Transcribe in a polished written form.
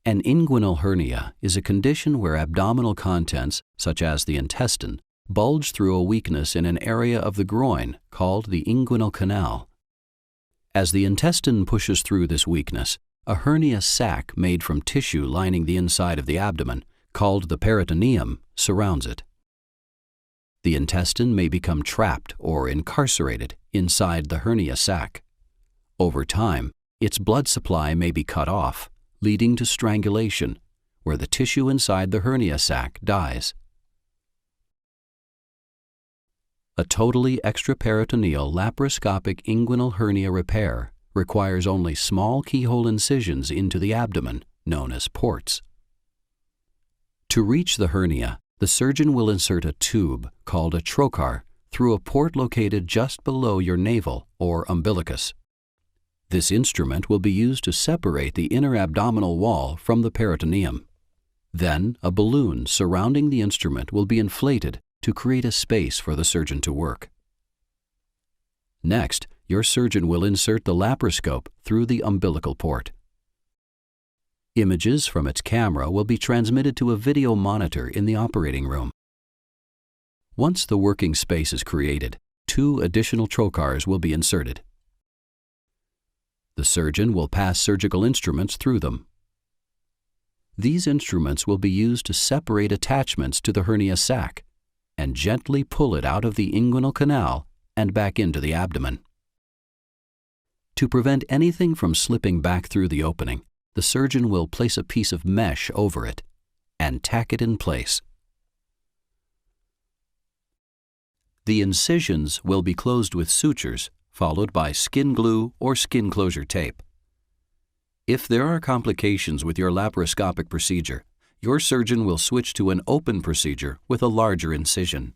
An inguinal hernia is a condition where abdominal contents, such as the intestine, bulge through a weakness in an area of the groin called the inguinal canal. As the intestine pushes through this weakness, a hernia sac made from tissue lining the inside of the abdomen, called the peritoneum, surrounds it. The intestine may become trapped or incarcerated inside the hernia sac. Over time, its blood supply may be cut off, leading to strangulation, where the tissue inside the hernia sac dies. A totally extraperitoneal laparoscopic inguinal hernia repair requires only small keyhole incisions into the abdomen, known as ports. To reach the hernia, the surgeon will insert a tube called a trocar through a port located just below your navel or umbilicus. This instrument will be used to separate the inner abdominal wall from the peritoneum. Then, a balloon surrounding the instrument will be inflated to create a space for the surgeon to work. Next, your surgeon will insert the laparoscope through the umbilical port. Images from its camera will be transmitted to a video monitor in the operating room. Once the working space is created, 2 additional trocars will be inserted. The surgeon will pass surgical instruments through them. These instruments will be used to separate attachments to the hernia sac and gently pull it out of the inguinal canal and back into the abdomen. To prevent anything from slipping back through the opening, the surgeon will place a piece of mesh over it and tack it in place. The incisions will be closed with sutures, followed by skin glue or skin closure tape. If there are complications with your laparoscopic procedure, your surgeon will switch to an open procedure with a larger incision.